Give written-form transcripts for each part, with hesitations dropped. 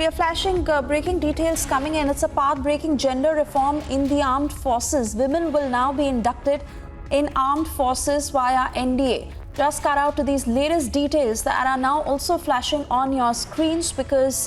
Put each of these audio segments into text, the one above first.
We are flashing breaking details coming in. It's a path-breaking gender reform in the armed forces. Women will now be inducted in armed forces via NDA. Just cut out to these latest details that are now also flashing on your screens because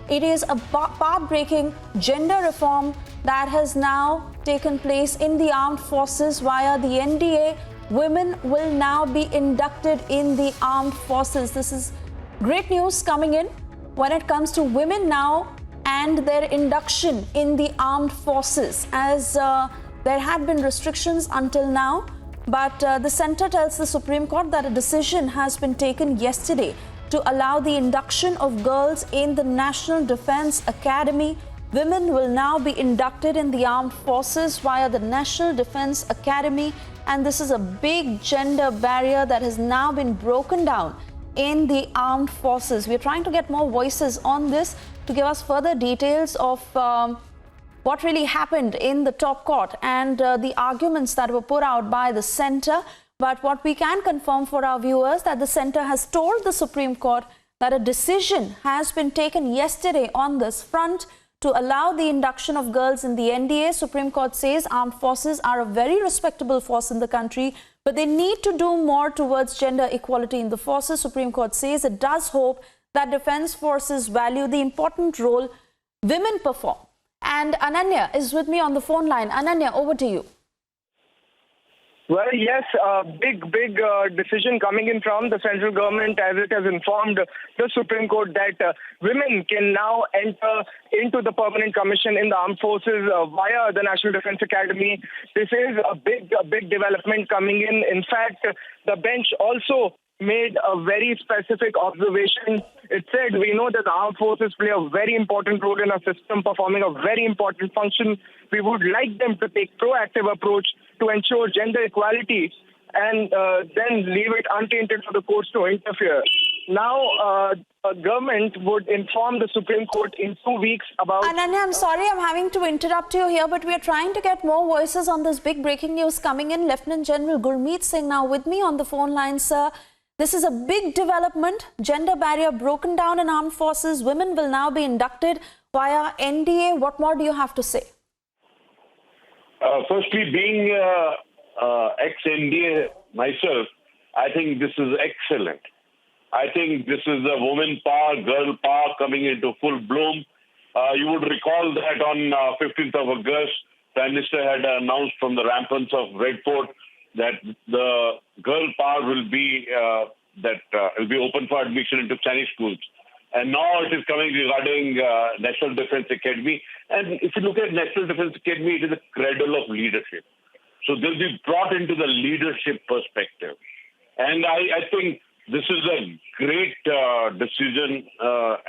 it is a path-breaking gender reform that has now taken place in the armed forces via the NDA. Women will now be inducted in the armed forces. This is great news coming in when it comes to women now and their induction in the armed forces, as there had been restrictions until now. But the centre tells the Supreme Court that a decision has been taken yesterday to allow the induction of girls in the National Defence Academy. Women will now be inducted in the armed forces via the National Defence Academy, and this is a big gender barrier that has now been broken down in the armed forces. We're trying to get more voices on this to give us further details of what really happened in the top court and the arguments that were put out by the centre. But what we can confirm for our viewers that the centre has told the Supreme Court that a decision has been taken yesterday on this front to allow the induction of girls in the NDA. Supreme Court says armed forces are a very respectable force in the country, but they need to do more towards gender equality in the forces. Supreme Court says it does hope that defence forces value the important role women perform. And Ananya is with me on the phone line. Ananya, over to you. Well, yes, big decision coming in from the central government, as it has informed the Supreme Court that women can now enter into the permanent commission in the armed forces via the National Defence Academy. This is a big development coming in. In fact, the bench also made a very specific observation. It said, we know that the armed forces play a very important role in our system, performing a very important function. We would like them to take proactive approach to ensure gender equality and then leave it untainted for the courts to interfere. Now, government would inform the Supreme Court in 2 weeks about... Ananya, I'm sorry I'm having to interrupt you here, but we are trying to get more voices on this big breaking news coming in. Lieutenant General Gurmeet Singh now with me on the phone line, sir. This is a big development. Gender barrier broken down in armed forces. Women will now be inducted via NDA. What more do you have to say? Firstly, being ex-NDA myself, I think this is excellent. I think this is a woman power, girl power coming into full bloom. You would recall that on 15th of August, Prime Minister had announced from the ramparts of Red Fort that the girl power will be open for admission into Chinese schools. And now it is coming regarding National Defence Academy. And if you look at National Defence Academy, it is a cradle of leadership. So they'll be brought into the leadership perspective. And I think this is a great decision,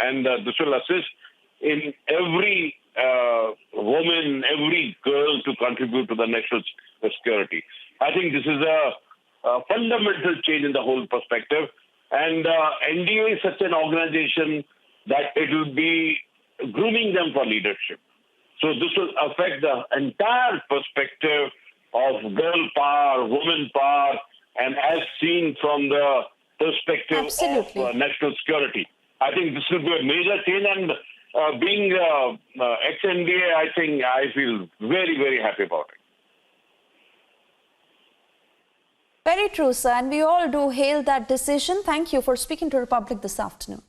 and this will assist in every woman, every girl to contribute to the national security. I think this is a fundamental change in the whole perspective. And NDA is such an organization that it will be grooming them for leadership. So this will affect the entire perspective of girl power, woman power, and as seen from the perspective of national security. I think this will be a major change, and being ex-NDA, I think I feel very, very happy about it. Very true, sir, and we all do hail that decision. Thank you for speaking to Republic this afternoon.